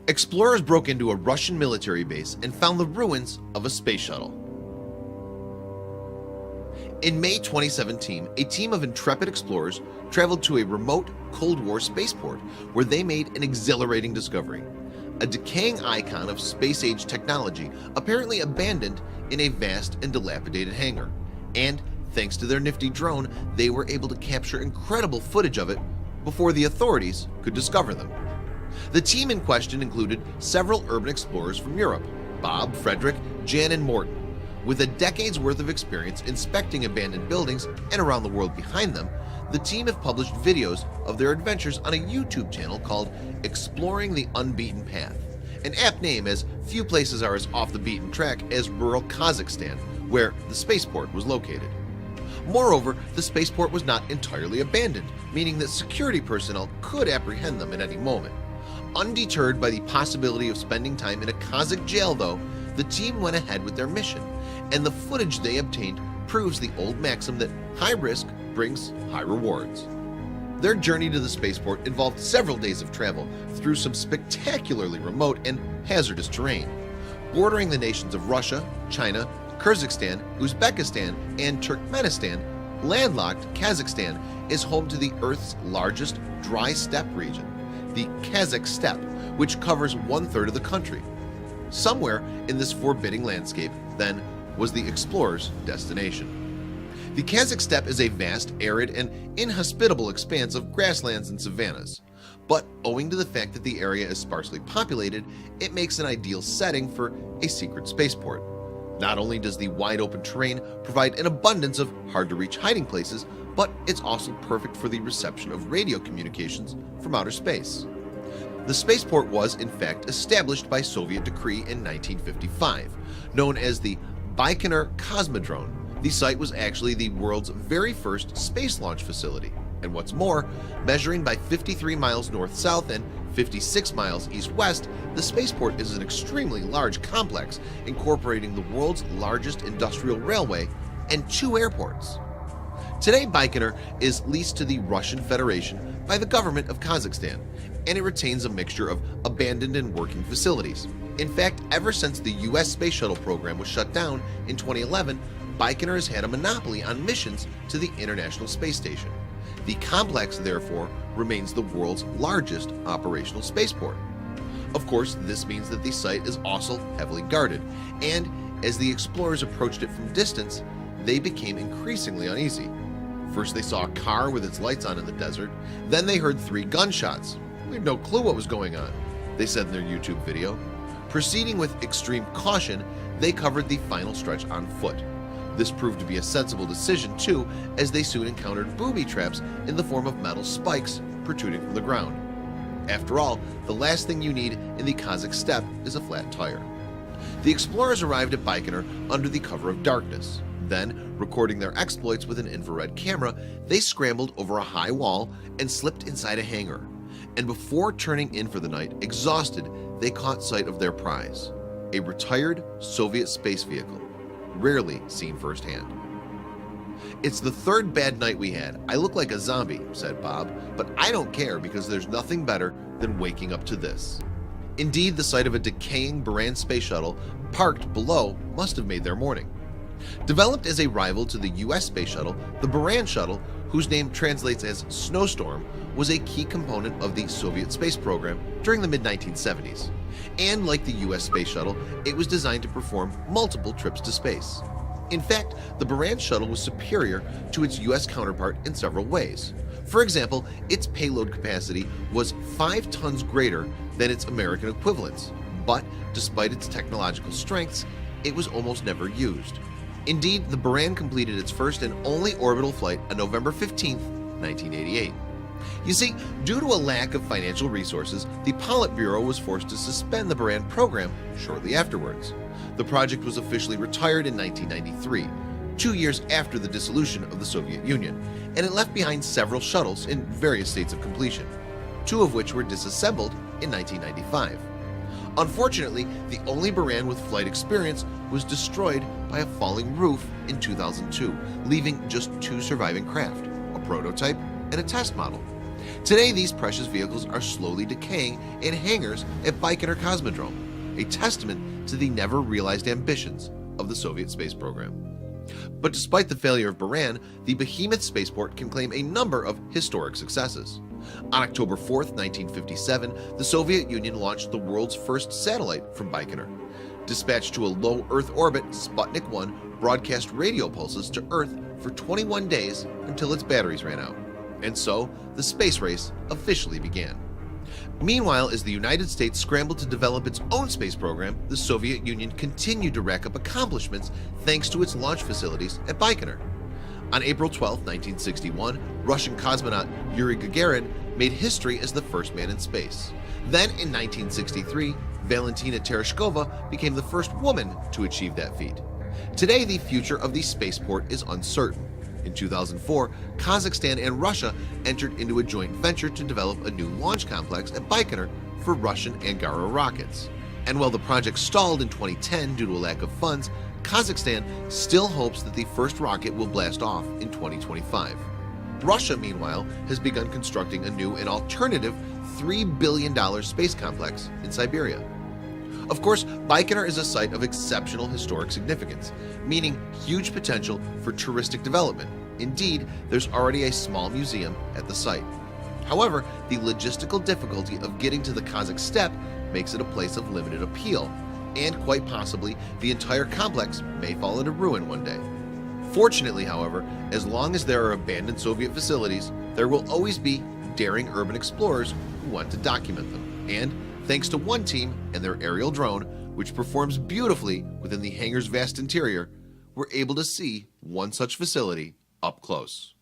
Explorers broke into a Russian military base and found the ruins of a space shuttle. In May 2017, a team of intrepid explorers traveled to a remote Cold War spaceport where they made an exhilarating discovery: a decaying icon of space-age technology apparently abandoned in a vast and dilapidated hangar. And thanks to their nifty drone, they were able to capture incredible footage of it before the authorities could discover them. The team in question included several urban explorers from Europe: Bob, Frederick, Jan, and Morton. With a decade's worth of experience inspecting abandoned buildings and around the world behind them, the team have published videos of their adventures on a YouTube channel called Exploring the Unbeaten Path, an apt name, as few places are as off the beaten track as rural Kazakhstan, where the spaceport was located. Moreover, the spaceport was not entirely abandoned, meaning that security personnel could apprehend them at any moment. Undeterred by the possibility of spending time in a Kazakh jail, though, the team went ahead with their mission, and the footage they obtained proves the old maxim that high risk brings high rewards. Their journey to the spaceport involved several days of travel through some spectacularly remote and hazardous terrain. Bordering the nations of Russia, China, Kyrgyzstan, Uzbekistan, and Turkmenistan, landlocked Kazakhstan is home to the Earth's largest dry steppe region, the Kazakh Steppe, which covers 1/3 of the country. Somewhere in this forbidding landscape, then, was the explorers' destination. The Kazakh Steppe is a vast, arid, and inhospitable expanse of grasslands and savannas. But owing to the fact that the area is sparsely populated, it makes an ideal setting for a secret spaceport. Not only does the wide-open terrain provide an abundance of hard-to-reach hiding places, but it's also perfect for the reception of radio communications from outer space. The spaceport was, in fact, established by Soviet decree in 1955, known as the Baikonur Cosmodrome. The site was actually the world's very first space launch facility, and what's more, measuring by 53 miles north-south and 56 miles east-west, the spaceport is an extremely large complex incorporating the world's largest industrial railway and 2 airports. Today, Baikonur is leased to the Russian Federation by the government of Kazakhstan, and it retains a mixture of abandoned and working facilities. In fact, ever since the US Space Shuttle program was shut down in 2011, Baikonur has had a monopoly on missions to the International Space Station. The complex, therefore, remains the world's largest operational spaceport. Of course, this means that the site is also heavily guarded, and as the explorers approached it from distance, they became increasingly uneasy. First, they saw a car with its lights on in the desert. Then they heard 3 gunshots. We had no clue what was going on, they said in their YouTube video. Proceeding with extreme caution, they covered the final stretch on foot. This proved to be a sensible decision too, as they soon encountered booby traps in the form of metal spikes protruding from the ground. After all, the last thing you need in the Kazakh steppe is a flat tire. The explorers arrived at Baikonur under the cover of darkness. Then, recording their exploits with an infrared camera, they scrambled over a high wall and slipped inside a hangar. And before turning in for the night, exhausted, they caught sight of their prize, a retired Soviet space vehicle, rarely seen firsthand. "It's the 3rd bad night we had. I look like a zombie," said Bob, "but I don't care because there's nothing better than waking up to this." Indeed, the sight of a decaying Buran space shuttle parked below must have made their morning. Developed as a rival to the US Space Shuttle, the Buran shuttle, whose name translates as snowstorm, was a key component of the Soviet space program during the mid-1970s. And like the US Space Shuttle, it was designed to perform multiple trips to space. In fact, the Buran shuttle was superior to its US counterpart in several ways. For example, its payload capacity was 5 tons greater than its American equivalents, but despite its technological strengths, it was almost never used. Indeed, the Buran completed its first and only orbital flight on November 15, 1988. You see, due to a lack of financial resources, the Politburo was forced to suspend the Buran program shortly afterwards. The project was officially retired in 1993, 2 years after the dissolution of the Soviet Union, and it left behind several shuttles in various states of completion, 2 of which were disassembled in 1995. Unfortunately, the only Buran with flight experience was destroyed by a falling roof in 2002, leaving just 2 surviving craft, a prototype and a test model. Today, these precious vehicles are slowly decaying in hangars at Baikonur Cosmodrome, a testament to the never-realized ambitions of the Soviet space program. But despite the failure of Buran, the behemoth spaceport can claim a number of historic successes. On October 4, 1957, the Soviet Union launched the world's first satellite from Baikonur. Dispatched to a low Earth orbit, Sputnik 1 broadcast radio pulses to Earth for 21 days until its batteries ran out. And so, the space race officially began. Meanwhile, as the United States scrambled to develop its own space program, the Soviet Union continued to rack up accomplishments thanks to its launch facilities at Baikonur. On April 12, 1961, Russian cosmonaut Yuri Gagarin made history as the first man in space. Then, in 1963, Valentina Tereshkova became the first woman to achieve that feat. Today, the future of the spaceport is uncertain. In 2004, Kazakhstan and Russia entered into a joint venture to develop a new launch complex at Baikonur for Russian Angara rockets. And while the project stalled in 2010 due to a lack of funds, Kazakhstan still hopes that the first rocket will blast off in 2025. Russia, meanwhile, has begun constructing a new and alternative $3 billion space complex in Siberia. Of course, Baikonur is a site of exceptional historic significance, meaning huge potential for touristic development. Indeed, there's already a small museum at the site. However, the logistical difficulty of getting to the Kazakh steppe makes it a place of limited appeal, and quite possibly the entire complex may fall into ruin one day. Fortunately, however, as long as there are abandoned Soviet facilities, there will always be daring urban explorers who want to document them. And thanks to one team and their aerial drone, which performs beautifully within the hangar's vast interior, we're able to see one such facility up close.